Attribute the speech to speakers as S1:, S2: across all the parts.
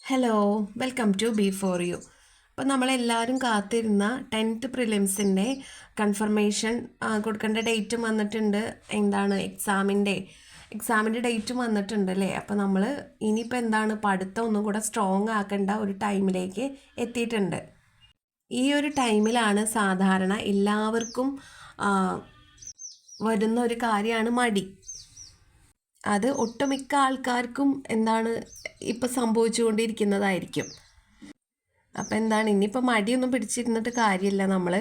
S1: Hello, welcome to B for you. അപ്പോൾ നമ്മളെല്ലാവരും കാത്തിരുന്ന 10th പ്രിലിംസിൻ്റെ കൺഫർമേഷൻ കൊടുക്കേണ്ട ഡേറ്റും വന്നിട്ടുണ്ട്. എന്താണ് എക്സാമിൻ്റെ ഡേറ്റും വന്നിട്ടുണ്ട് അല്ലേ. അപ്പോൾ നമ്മൾ ഇനിയിപ്പോൾ എന്താണ് പഠിത്തം ഒന്നും കൂടെ സ്ട്രോങ് ആക്കേണ്ട ഒരു ടൈമിലേക്ക് എത്തിയിട്ടുണ്ട്. ഈ ഒരു ടൈമിലാണ് സാധാരണ എല്ലാവർക്കും വരുന്ന ഒരു കാര്യമാണ് മടി. അത് ഒട്ടുമിക്ക ആൾക്കാർക്കും എന്താണ് ഇപ്പം സംഭവിച്ചുകൊണ്ടിരിക്കുന്നതായിരിക്കും. അപ്പം എന്താണ് ഇനിയിപ്പോൾ മടിയൊന്നും പിടിച്ചിരുന്നിട്ട് കാര്യമില്ല. നമ്മൾ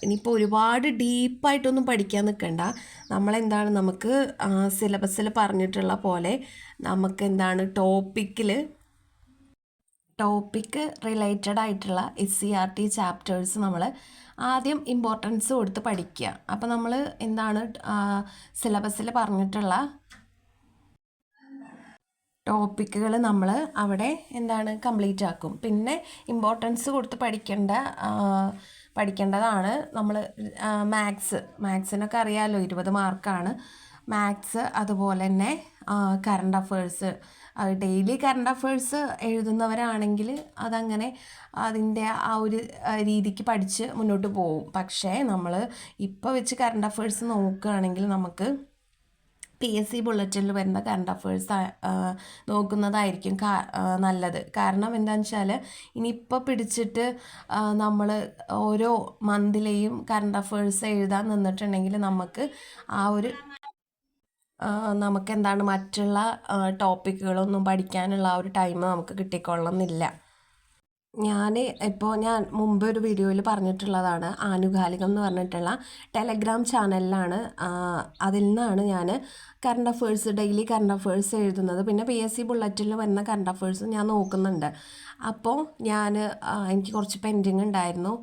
S1: ഇനിയിപ്പോൾ ഒരുപാട് ഡീപ്പായിട്ടൊന്നും പഠിക്കാൻ നിൽക്കണ്ട. നമ്മളെന്താണ് നമുക്ക് സിലബസിൽ പറഞ്ഞിട്ടുള്ള പോലെ നമുക്ക് എന്താണ് ടോപ്പിക്ക് റിലേറ്റഡ് ആയിട്ടുള്ള SCERT ചാപ്റ്റേഴ്സ് നമ്മൾ ആദ്യം ഇമ്പോർട്ടൻസ് കൊടുത്ത് പഠിക്കുക. അപ്പോൾ നമ്മൾ എന്താണ് സിലബസിൽ പറഞ്ഞിട്ടുള്ള ടോപ്പിക്കുകൾ നമ്മൾ അവിടെ എന്താണ് കംപ്ലീറ്റ് ആക്കും. പിന്നെ ഇമ്പോർട്ടൻസ് കൊടുത്ത് പഠിക്കേണ്ടതാണ് നമ്മൾ മാത്സിനൊക്കെ അറിയാമല്ലോ, 20 മാർക്കാണ് മാത്സ്. അതുപോലെ തന്നെ current affairs, daily current affairs എഴുതുന്നവരാണെങ്കിൽ അതങ്ങനെ അതിൻ്റെ ആ ഒരു രീതിക്ക് പഠിച്ച് മുന്നോട്ട് പോകും. പക്ഷേ നമ്മൾ ഇപ്പോൾ വെച്ച് കറണ്ട് അഫേഴ്സ് നോക്കുകയാണെങ്കിൽ നമുക്ക് PSC ബുള്ളറ്റിനിൽ വരുന്ന കറണ്ട് അഫേഴ്സ് നോക്കുന്നതായിരിക്കും നല്ലത്. കാരണം എന്താണെന്ന് വെച്ചാൽ ഇനിയിപ്പോൾ പിടിച്ചിട്ട് നമ്മൾ ഓരോ മന്തിലെയും കറണ്ട് അഫേഴ്സ് എഴുതാൻ നിന്നിട്ടുണ്ടെങ്കിൽ നമുക്കെന്താണ് മറ്റുള്ള ടോപ്പിക്കുകളൊന്നും പഠിക്കാനുള്ള ആ ഒരു ടൈം നമുക്ക് കിട്ടിക്കൊള്ളുന്നില്ല. ഞാൻ മുമ്പ് ഒരു വീഡിയോയിൽ പറഞ്ഞിട്ടുള്ളതാണ്, ആനുകാലികം എന്ന് പറഞ്ഞിട്ടുള്ള ടെലഗ്രാം ചാനലിലാണ്. അതിൽ നിന്നാണ് ഞാൻ ഡെയിലി കറണ്ട് അഫേഴ്സ് എഴുതുന്നത്. പിന്നെ PSC ബുള്ളറ്റിൽ വരുന്ന കറണ്ട് അഫേഴ്സ് ഞാൻ നോക്കുന്നുണ്ട്. അപ്പോൾ എനിക്ക് കുറച്ച് പെൻഡിങ് ഉണ്ടായിരുന്നു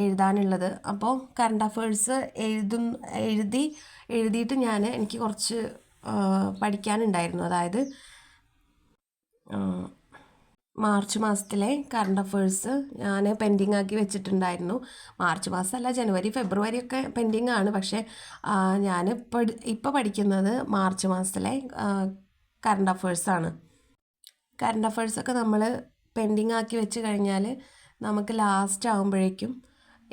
S1: എഴുതാനുള്ളത്. അപ്പോൾ കറണ്ട് അഫേഴ്സ് എഴുതിയിട്ട് എനിക്ക് കുറച്ച് പഠിക്കാനുണ്ടായിരുന്നു. അതായത് മാർച്ച് മാസത്തിലെ കറണ്ട് അഫേഴ്സ് ഞാൻ പെൻഡിങ് ആക്കി വെച്ചിട്ടുണ്ടായിരുന്നു. മാർച്ച് മാസമല്ല, ജനുവരി ഫെബ്രുവരി ഒക്കെ പെൻഡിങ് ആണ്. പക്ഷേ ഞാൻ ഇപ്പോൾ പഠിക്കുന്നത് മാർച്ച് മാസത്തിലെ കറണ്ട് അഫേഴ്സാണ്. കറണ്ട് അഫേഴ്സൊക്കെ നമ്മൾ പെൻഡിങ് ആക്കി വെച്ച് കഴിഞ്ഞാൽ നമുക്ക് ലാസ്റ്റ് ആകുമ്പോഴേക്കും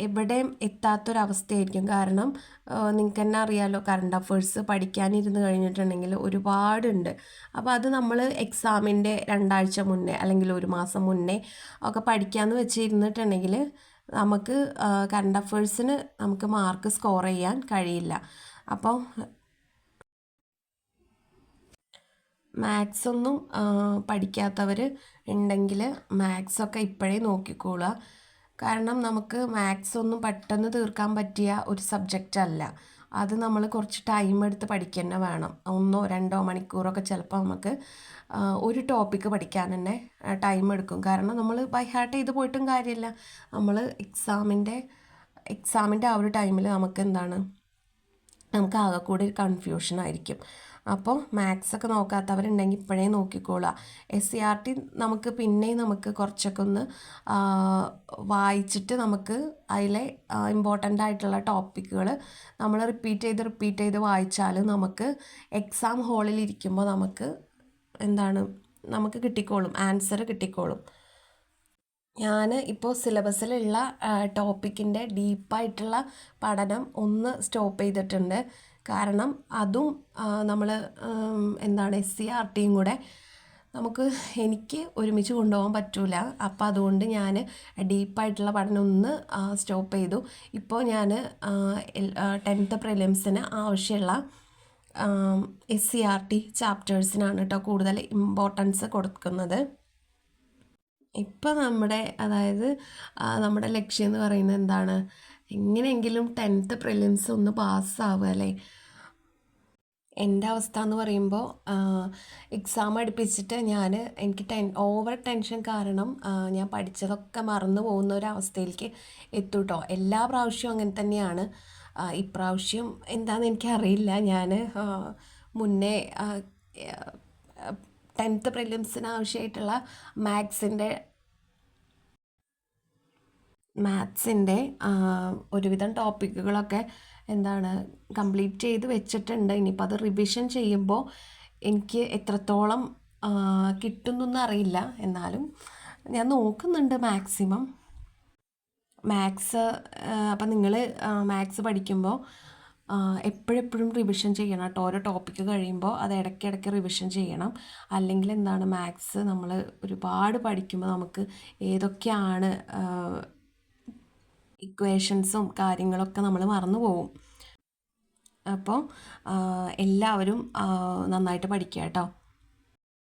S1: എവിടെയും എത്താത്തൊരവസ്ഥയായിരിക്കും. കാരണം നിങ്ങൾക്ക് തന്നെ അറിയാമല്ലോ, കറണ്ട് അഫേഴ്സ് പഠിക്കാനിരുന്ന് കഴിഞ്ഞിട്ടുണ്ടെങ്കിൽ ഒരുപാടുണ്ട്. അപ്പോൾ അത് നമ്മൾ എക്സാമിൻ്റെ 2 ആഴ്ച മുന്നേ അല്ലെങ്കിൽ 1 മാസം മുന്നേ ഒക്കെ പഠിക്കാമെന്ന് വെച്ചിരുന്നിട്ടുണ്ടെങ്കിൽ നമുക്ക് കറണ്ട് അഫേഴ്സിന് നമുക്ക് മാർക്ക് സ്കോർ ചെയ്യാൻ കഴിയില്ല. അപ്പോൾ മാത്സ് ഒന്നും പഠിക്കാത്തവർ ഉണ്ടെങ്കിൽ മാത്സൊക്കെ ഇപ്പോഴേ നോക്കിക്കോളുക. കാരണം നമുക്ക് മാത്സ് ഒന്നും പെട്ടെന്ന് തീർക്കാൻ പറ്റിയ ഒരു സബ്ജക്റ്റ് അല്ല. അത് നമ്മൾ കുറച്ച് ടൈം എടുത്ത് പഠിക്കുക വേണം. 1-2 മണിക്കൂറൊക്കെ ചിലപ്പോൾ നമുക്ക് ഒരു ടോപ്പിക്ക് പഠിക്കാൻ തന്നെ ടൈം എടുക്കും. കാരണം നമ്മൾ ബൈ ഹാർട്ട് ചെയ്ത് പോയിട്ടും കാര്യമില്ല. നമ്മൾ എക്സാമിൻ്റെ ആ ഒരു ടൈമിൽ നമുക്ക് ആകെ കൂടി കൺഫ്യൂഷൻ ആയിരിക്കും. അപ്പോൾ മാത്സൊക്കെ നോക്കാത്തവരുണ്ടെങ്കിൽ ഇപ്പോഴേ നോക്കിക്കോളുക. SCERT നമുക്ക് കുറച്ചൊക്കെ ഒന്ന് വായിച്ചിട്ട് നമുക്ക് അതിലെ ഇമ്പോർട്ടൻ്റ് ആയിട്ടുള്ള ടോപ്പിക്കുകൾ നമ്മൾ റിപ്പീറ്റ് ചെയ്ത് വായിച്ചാൽ നമുക്ക് എക്സാം ഹാളിൽ ഇരിക്കുമ്പോൾ നമുക്ക് കിട്ടിക്കോളും, ആൻസർ കിട്ടിക്കോളും. ഞാൻ ഇപ്പോൾ സിലബസിലുള്ള ടോപ്പിക്കിൻ്റെ ഡീപ്പായിട്ടുള്ള പഠനം ഒന്ന് സ്റ്റോപ്പ് ചെയ്തിട്ടുണ്ട്. കാരണം അതും നമ്മൾ SCERTയും കൂടെ എനിക്ക് ഒരുമിച്ച് കൊണ്ടുപോകാൻ പറ്റില്ല. അപ്പോൾ അതുകൊണ്ട് ഞാൻ ഡീപ്പായിട്ടുള്ള പഠനം ഒന്ന് സ്റ്റോപ്പ് ചെയ്തു. ഇപ്പോൾ ഞാൻ 10th പ്രിലിംസിന് ആവശ്യമുള്ള SCERT ചാപ്റ്റേഴ്സിനാണ് കേട്ടോ കൂടുതൽ ഇമ്പോർട്ടൻസ് കൊടുക്കുന്നത്. ഇപ്പം നമ്മുടെ ലക്ഷ്യം എന്ന് പറയുന്നത് എന്താണ്? എങ്ങനെയെങ്കിലും 10th പ്രിലിംസ് ഒന്ന് പാസ്സാവുക അല്ലേ. എൻ്റെ അവസ്ഥ എന്ന് പറയുമ്പോൾ എക്സാം അടുപ്പിച്ചിട്ട് എനിക്ക് ഓവർ ടെൻഷൻ കാരണം ഞാൻ പഠിച്ചതൊക്കെ മറന്നു പോകുന്ന ഒരവസ്ഥയിലേക്ക് എത്തും കേട്ടോ. എല്ലാ പ്രാവശ്യവും അങ്ങനെ തന്നെയാണ്. ഇപ്രാവശ്യം എന്താണെന്ന് എനിക്കറിയില്ല. ഞാൻ മുന്നേ 10th പ്രിലിംസിന് ആവശ്യമായിട്ടുള്ള മാത്സിൻ്റെ ഒരുവിധം ടോപ്പിക്കുകളൊക്കെ കംപ്ലീറ്റ് ചെയ്ത് വെച്ചിട്ടുണ്ട്. ഇനിയിപ്പോൾ അത് റിവിഷൻ ചെയ്യുമ്പോൾ എനിക്ക് എത്രത്തോളം കിട്ടുന്നൊന്നും അറിയില്ല. എന്നാലും ഞാൻ നോക്കുന്നുണ്ട് മാക്സിമം. മാത്സ് അപ്പം നിങ്ങൾ മാത്സ് പഠിക്കുമ്പോൾ എപ്പോഴെപ്പോഴും റിവിഷൻ ചെയ്യണം കേട്ടോ. ഓരോ ടോപ്പിക്ക് കഴിയുമ്പോൾ അത് ഇടയ്ക്കിടയ്ക്ക് റിവിഷൻ ചെയ്യണം. അല്ലെങ്കിൽ എന്താണ് മാത്സ് നമ്മൾ ഒരുപാട് പഠിക്കുമ്പോൾ നമുക്ക് ഏതൊക്കെയാണ് ഇക്വേഷൻസും കാര്യങ്ങളൊക്കെ നമ്മൾ മറന്നു പോകും. അപ്പോൾ എല്ലാവരും നന്നായിട്ട് പഠിക്കുക കേട്ടോ.